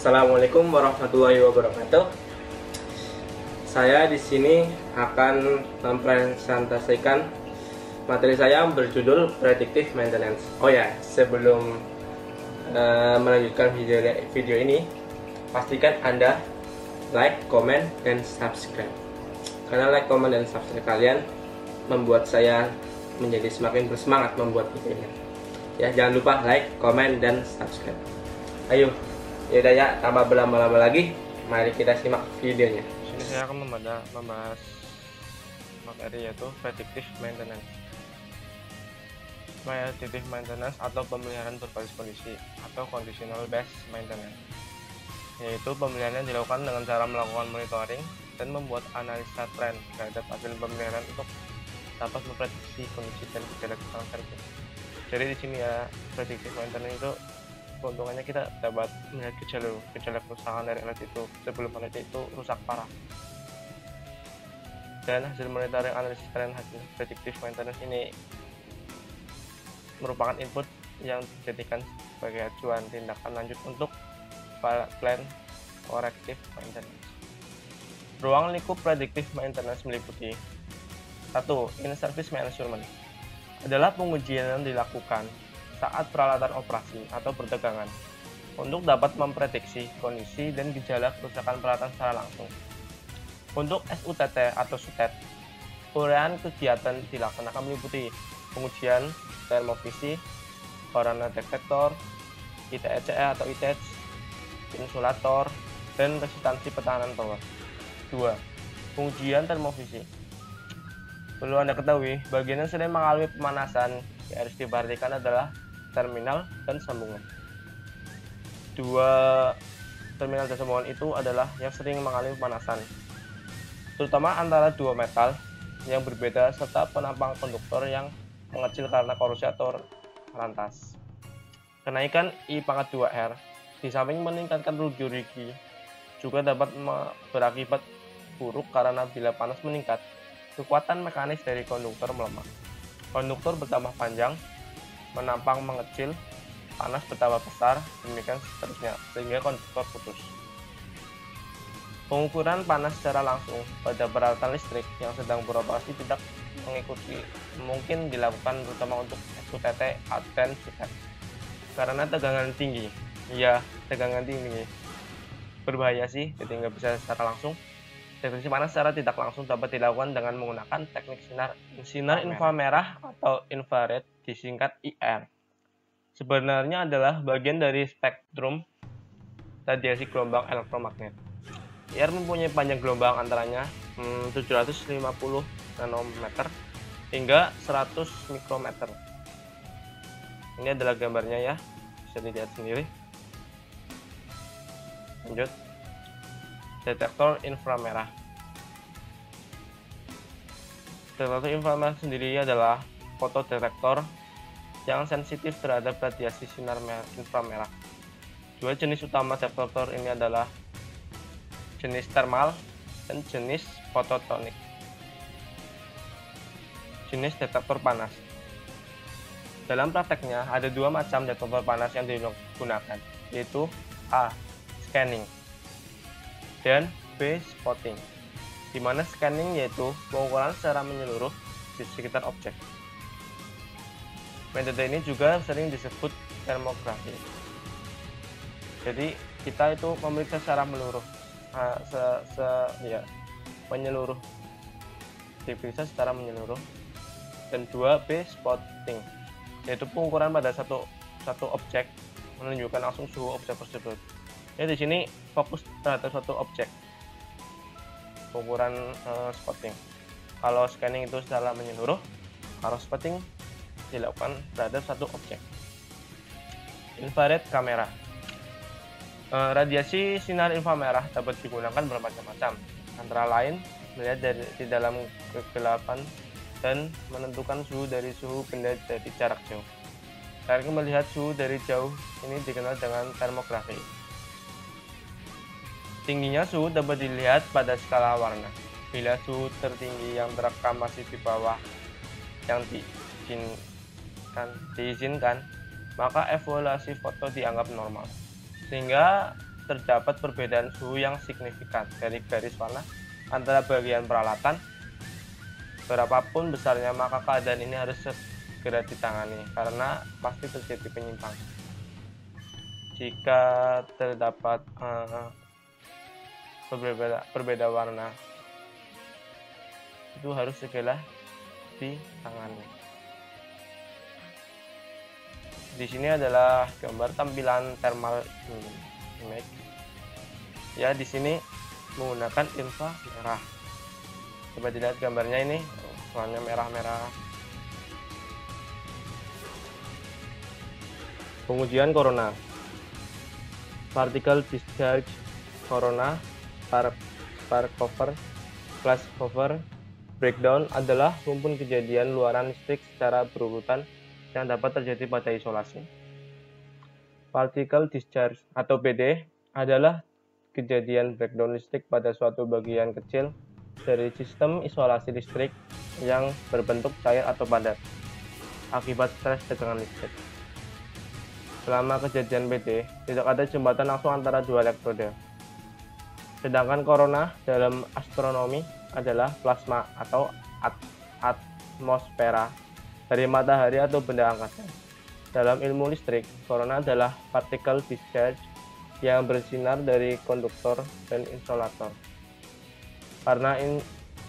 Assalamualaikum warahmatullahi wabarakatuh. Saya di sini akan mempresentasikan materi saya berjudul Predictive Maintenance. Oh ya, sebelum melanjutkan video ini, pastikan Anda like, comment, dan subscribe. Karena like, comment, dan subscribe kalian membuat saya menjadi semakin bersemangat membuat videonya. Ya, jangan lupa like, comment, dan subscribe. Ayo, yaudah ya, tanpa berlama-lama lagi, mari kita simak videonya. Sini saya akan membahas materi yaitu predictive maintenance. Predictive maintenance atau pemeliharaan berbasis kondisi atau conditional based maintenance, yaitu pemeliharaan yang dilakukan dengan cara melakukan monitoring dan membuat analisa tren terhadap hasil pemeliharaan untuk dapat memprediksi kondisi dan gejala kesalahan tersebut. Jadi di sini ya, predictive maintenance itu keuntungannya kita dapat melihat gejala kerusakan dari alat itu sebelum alat itu rusak parah. Dan hasil monitoring analisis tren hasil predictive maintenance ini merupakan input yang dijadikan sebagai acuan tindakan lanjut untuk plan corrective maintenance. Ruang lingkup predictive maintenance meliputi 1. In-service management adalah pengujian yang dilakukan saat peralatan operasi atau perdagangan untuk dapat memprediksi kondisi dan gejala kerusakan peralatan secara langsung. Untuk SUTT atau SUTET, uraian kegiatan dilaksanakan meliputi pengujian termovisi, corona detektor, ITECE atau ITEC, insulator, dan resistansi pertahanan power. 2. Pengujian termovisi. Perlu Anda ketahui, bagian yang sering mengalami pemanasan yang harus diperhatikan adalah terminal dan sambungan. Dua terminal dan sambungan itu adalah yang sering mengalami pemanasan, terutama antara dua metal yang berbeda serta penampang konduktor yang mengecil karena korosi atau rantas. Kenaikan I/2R di samping meningkatkan rugi juga dapat berakibat buruk karena bila panas meningkat, kekuatan mekanis dari konduktor melemah. Konduktor bertambah panjang, menampang mengecil, panas bertambah besar, demikian seterusnya, sehingga konduktor putus. Pengukuran panas secara langsung pada peralatan listrik yang sedang beroperasi tidak mengikuti mungkin dilakukan terutama untuk SUTT dan SUTET karena tegangan tinggi. Ya, tegangan tinggi berbahaya sih, jadi nggak bisa secara langsung. Deteksi panas secara tidak langsung dapat dilakukan dengan menggunakan teknik sinar inframerah atau infrared, disingkat IR. Sebenarnya adalah bagian dari spektrum radiasi gelombang elektromagnet. IR mempunyai panjang gelombang antaranya 750 nanometer hingga 100 mikrometer. Ini adalah gambarnya ya, bisa dilihat sendiri. Lanjut. Detektor inframerah. Detektor inframerah sendiri adalah fotodetektor yang sensitif terhadap radiasi sinar inframerah. Dua jenis utama detektor ini adalah jenis thermal dan jenis fototonik. Jenis detektor panas. Dalam prakteknya ada dua macam detektor panas yang digunakan, yaitu A. Scanning dan B. Spotting, di mana scanning yaitu pengukuran secara menyeluruh di sekitar objek. Metode ini juga sering disebut termografi. Jadi kita itu memeriksa secara menyeluruh, menyeluruh, diperiksa secara menyeluruh. Dan 2B. Spotting, yaitu pengukuran pada satu objek, menunjukkan langsung suhu objek tersebut. Ya, di sini fokus terhadap satu objek. Pengukuran spotting. Kalau scanning itu secara menyeluruh, kalau spotting dilakukan terhadap satu objek. Infrared kamera. Radiasi sinar inframerah dapat digunakan bermacam-macam, antara lain melihat di dalam kegelapan dan menentukan suhu dari suhu benda dari jarak jauh. Teknik melihat suhu dari jauh ini dikenal dengan termografi. Tingginya suhu dapat dilihat pada skala warna. Bila suhu tertinggi yang terekam masih di bawah yang diizinkan, maka evaluasi foto dianggap normal. Sehingga terdapat perbedaan suhu yang signifikan dari garis warna antara bagian peralatan, berapapun besarnya maka keadaan ini harus segera ditangani karena pasti terjadi penyimpangan. Jika terdapat berbeda warna, itu harus segera ditangani. Di sini adalah gambar tampilan thermal image. Ya, di sini menggunakan inframerah. Coba dilihat gambarnya ini, warnanya merah-merah. Pengujian corona. Particle discharge corona, spark cover, flash cover, breakdown adalah rumpun kejadian luaran listrik secara berurutan yang dapat terjadi pada isolasi. Particle discharge atau PD adalah kejadian breakdown listrik pada suatu bagian kecil dari sistem isolasi listrik yang berbentuk cair atau padat akibat stres tegangan listrik. Selama kejadian PD, tidak ada jembatan langsung antara dua elektrode. Sedangkan corona dalam astronomi adalah plasma atau atmosfera dari matahari atau benda angkasa. Dalam ilmu listrik, corona adalah particle discharge yang bersinar dari konduktor dan insulator. Karena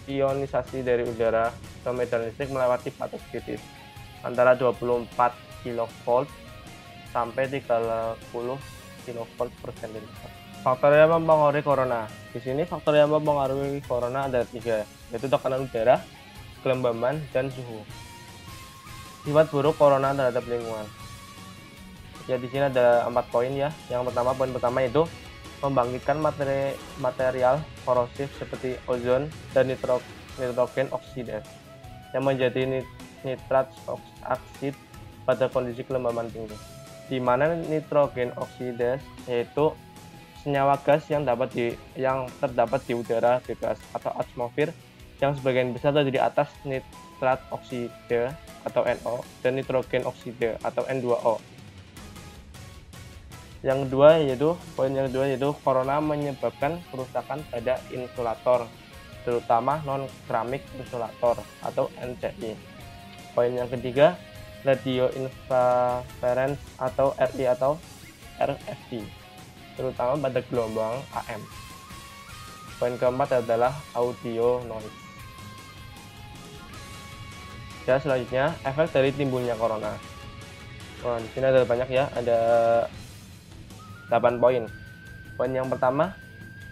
ionisasi dari udara ke medan listrik melewati batas kritis antara 24 kV sampai 30 kV per cm. Faktor yang mempengaruhi corona. Di sini faktor yang mempengaruhi corona ada 3, yaitu tekanan udara, kelembaban, dan suhu. Sifat buruk corona terhadap lingkungan. Ya, di sini ada 4 poin ya. Yang pertama, poin pertama itu membangkitkan material korosif seperti ozon dan nitrogen oksida yang menjadi nitrat oksid pada kondisi kelembaban tinggi. Di mana nitrogen oksida yaitu senyawa gas yang terdapat di udara bebas atau atmosfer yang sebagian besar terjadi di atas nitrat oksida atau NO dan nitrogen oksida atau N2O. Poin yang kedua yaitu corona menyebabkan kerusakan pada insulator, terutama non-keramik insulator atau NCI. Poin yang ketiga, radio interference atau RI atau RFI, terutama pada gelombang AM. Poin keempat adalah audio noise. Ya, selanjutnya efek dari timbulnya corona. Wah, di sini ada banyak ya, ada 8 poin. Poin yang pertama,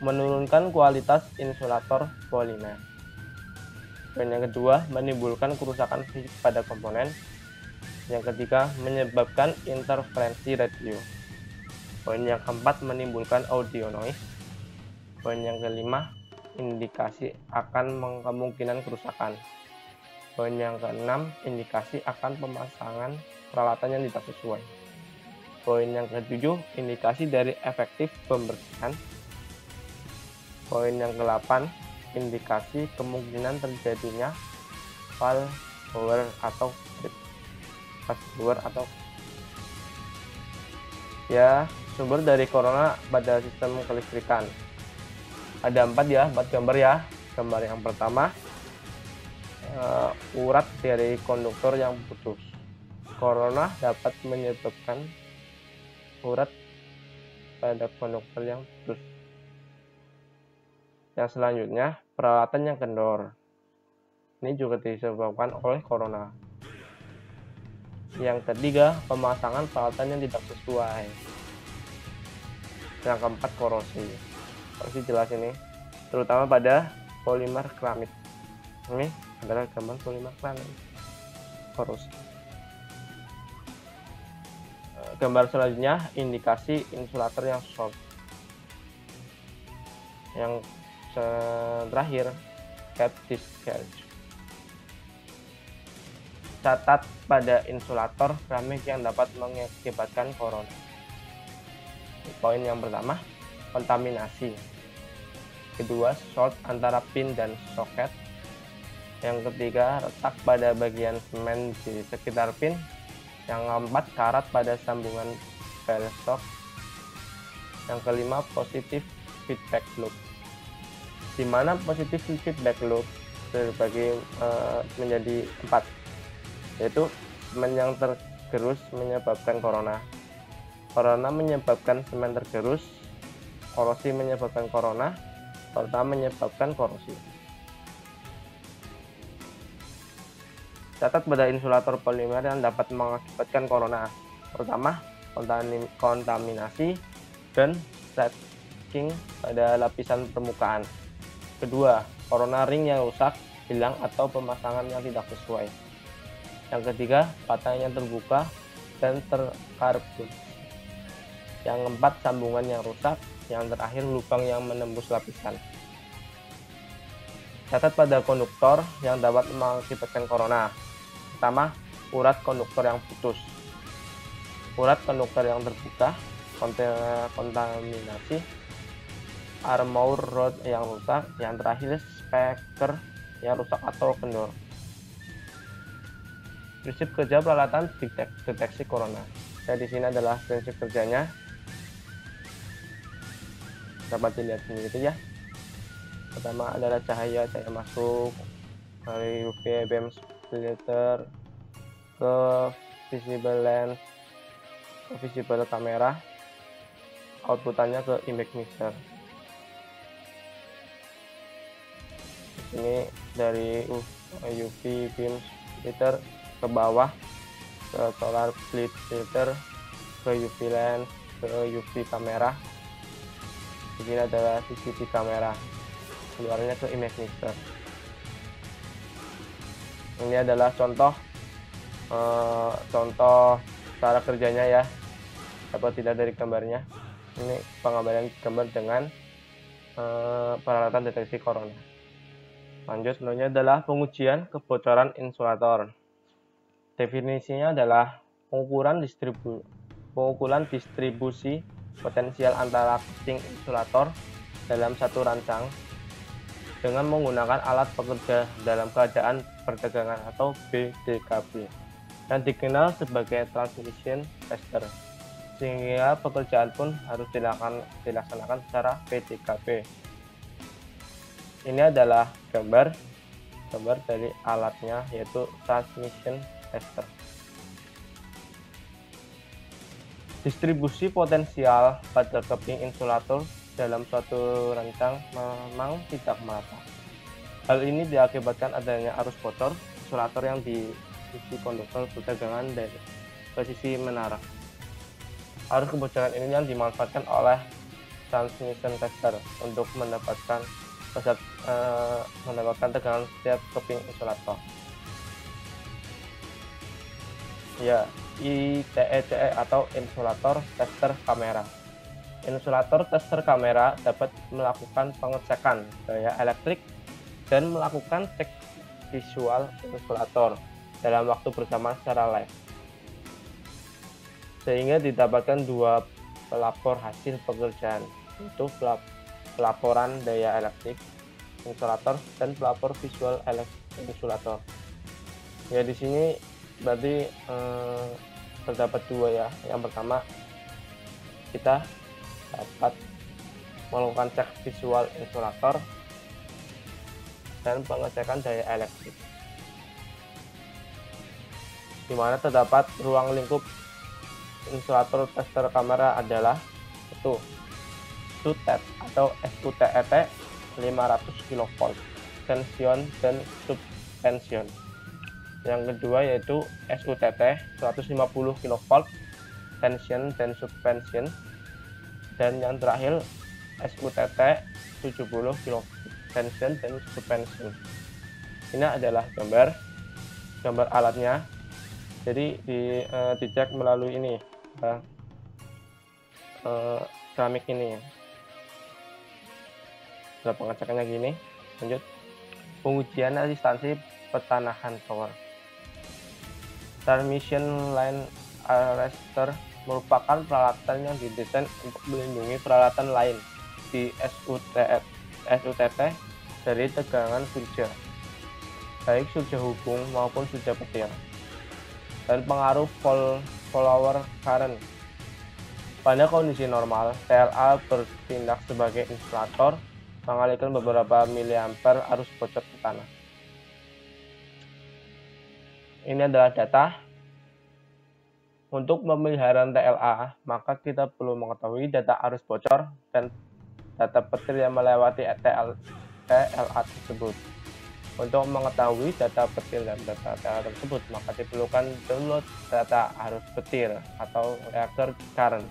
menurunkan kualitas insulator polimer. Poin yang kedua, menimbulkan kerusakan fisik pada komponen. Yang ketiga, menyebabkan interferensi radio. Poin yang keempat, menimbulkan audio noise. Poin yang kelima, indikasi akan kemungkinan kerusakan. Poin yang keenam, indikasi akan pemasangan peralatan yang tidak sesuai. Poin yang ketujuh, indikasi dari efektif pembersihan. Poin yang ke-8, indikasi kemungkinan terjadinya failover atau ya, sumber dari corona pada sistem kelistrikan. Ada 4 gambar ya. Gambar yang pertama, urat dari konduktor yang putus. Corona dapat menyebabkan urat pada konduktor yang putus. Yang selanjutnya, peralatan yang kendor. Ini juga disebabkan oleh corona. Yang ketiga, pemasangan peralatan yang tidak sesuai. Yang keempat, korosi. Korosi jelas ini, terutama pada polimer keramik. Ini adalah gambar polimer keramik, korosi. Gambar selanjutnya, indikasi insulator yang short. Yang terakhir, cap discharge. Catat pada insulator keramik yang dapat mengakibatkan corona. Poin yang pertama, kontaminasi. Kedua, short antara pin dan soket. Yang ketiga, retak pada bagian semen di sekitar pin. Yang keempat, karat pada sambungan bell shock. Yang kelima, positive feedback loop, di mana positive feedback loop terbagi menjadi 4, yaitu semen yang tergerus menyebabkan corona, corona menyebabkan semen tergerus, korosi menyebabkan corona, serta menyebabkan korosi. Catat pada insulator polimer yang dapat mengakibatkan corona. Pertama, kontaminasi dan stretching pada lapisan permukaan. Kedua, corona ring yang rusak, hilang atau pemasangan yang tidak sesuai. Yang ketiga, patah yang terbuka dan terkarbon. Yang keempat, sambungan yang rusak. Yang terakhir, lubang yang menembus lapisan. Catat pada konduktor yang dapat mengakibatkan corona. Pertama, urat konduktor yang putus, urat konduktor yang terbuka, kontaminasi, armour rod yang rusak, yang terakhir speaker yang rusak atau kendor. Prinsip kerja peralatan deteksi corona. Di sini adalah prinsip kerjanya, dapat dilihat sendiri ya. Pertama adalah cahaya masuk dari UV beam splitter ke visible lens, ke visible kamera, outputannya ke image mixer. Ini dari UV beam splitter ke bawah ke solar filter, ke UV lens, ke UV kamera. Ini adalah CCTV kamera, keluarnya ke image mixer. Ini adalah contoh cara kerjanya ya, dapat tidak dari gambarnya. Ini pengambilan gambar dengan peralatan deteksi corona. Lanjut, selanjutnya adalah pengujian kebocoran insulator. Definisinya adalah pengukuran distribusi potensial antara casing insulator dalam satu rancang dengan menggunakan alat pekerja dalam keadaan perdagangan atau BDKB yang dikenal sebagai transmission tester, sehingga pekerjaan pun harus dilaksanakan secara BDKB. Ini adalah gambar dari alatnya, yaitu transmission tester. Distribusi potensial pada keping insulator dalam suatu rancang memang tidak merata. Hal ini diakibatkan adanya arus bocor insulator yang diisi konduktor perdagangan dari posisi menara. Arus kebocoran ini yang dimanfaatkan oleh transmission tester untuk mendapatkan tegangan setiap keping insulator. Ya, ITECE atau insulator tester kamera. Insulator tester kamera dapat melakukan pengecekan daya elektrik dan melakukan cek visual insulator dalam waktu bersamaan secara live, sehingga didapatkan dua pelapor hasil pekerjaan, yaitu pelaporan daya elektrik insulator dan pelapor visual insulator. Ya, di sini berarti terdapat dua ya. Yang pertama, kita dapat melakukan cek visual insulator dan pengecekan daya elektrik, di mana terdapat ruang lingkup insulator tester kamera adalah itu SUTET atau SUTET 500 kV tension dan subtension. Yang kedua yaitu SUTT 150 kV tension dan subtension. Dan yang terakhir SUTT 70 kV tension dan subtension. Ini adalah gambar alatnya. Jadi dicek melalui ini keramik ini. Setelah pengecekannya gini, lanjut pengujian resistansi pertanahan power. Transmission line arrestor merupakan peralatan yang didesain untuk melindungi peralatan lain di SUTT dari tegangan surja, baik surja hubung maupun surja petir, dan pengaruh follower current. Pada kondisi normal, TLA bertindak sebagai insulator, mengalirkan beberapa miliampere arus bocor ke tanah. Ini adalah data. Untuk pemeliharaan TLA, maka kita perlu mengetahui data arus bocor dan data petir yang melewati TLA tersebut. Untuk mengetahui data petir dan data TLA tersebut, maka diperlukan download data arus petir atau reactor current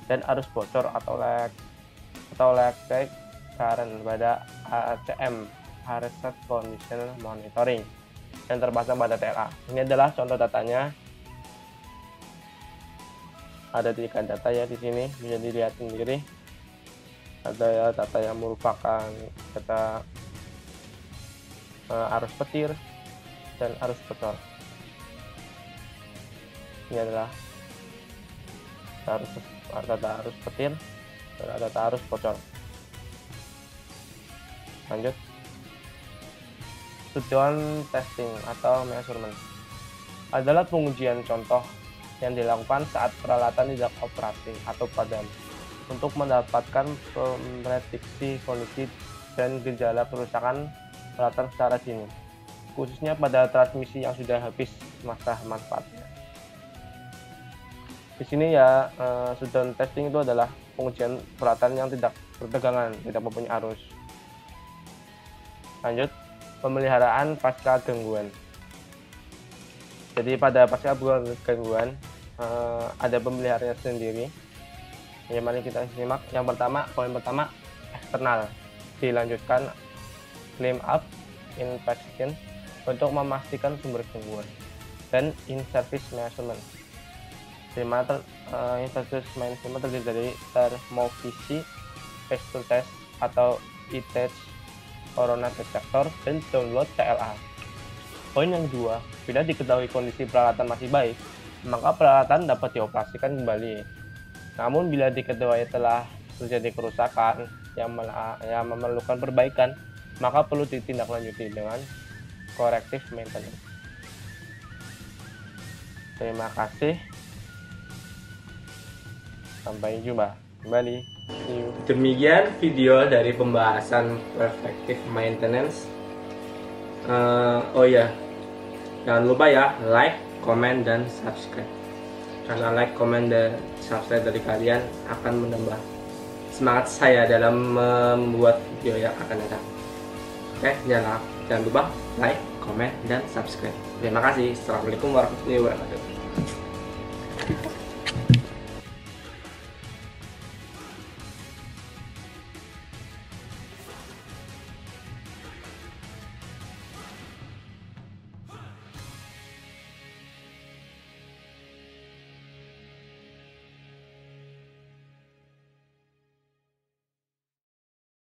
dan arus bocor atau electric current pada ACM, Arrested Condition Monitoring, yang terpasang pada TLA. Ini adalah contoh datanya. Ada 3 data ya di sini, bisa dilihat sendiri. Ada data yang merupakan data arus petir dan arus bocor. Ini adalah data arus petir dan data arus bocor. Lanjut. Tujuan testing atau measurement adalah pengujian contoh yang dilakukan saat peralatan tidak operasi atau padam untuk mendapatkan prediksi kondisi dan gejala kerusakan peralatan secara dini, khususnya pada transmisi yang sudah habis masa manfaatnya. Di sini ya, tujuan testing itu adalah pengujian peralatan yang tidak bertegangan, tidak mempunyai arus. Lanjut, pemeliharaan pasca gangguan. Jadi pada pasca gangguan ada pemeliharaannya sendiri. Yang mari kita simak. Poin pertama eksternal, dilanjutkan clean up inspection untuk memastikan sumber gangguan, dan in-service measurement. In-service measurement terdiri dari termovisi, face-to test atau e-test, corona detector, dan download TLA. Poin yang kedua, bila diketahui kondisi peralatan masih baik, maka peralatan dapat dioperasikan kembali. Namun bila diketahui telah terjadi kerusakan yang memerlukan perbaikan, maka perlu ditindaklanjuti dengan corrective maintenance. Terima kasih. Sampai jumpa kembali. Demikian video dari pembahasan preventive maintenance. Oh ya, jangan lupa ya, like, komen, dan subscribe. Karena like, komen, dan subscribe dari kalian akan menambah semangat saya dalam membuat video yang akan datang. Oke, jangan lupa like, komen, dan subscribe. Terima kasih. Assalamualaikum warahmatullahi wabarakatuh.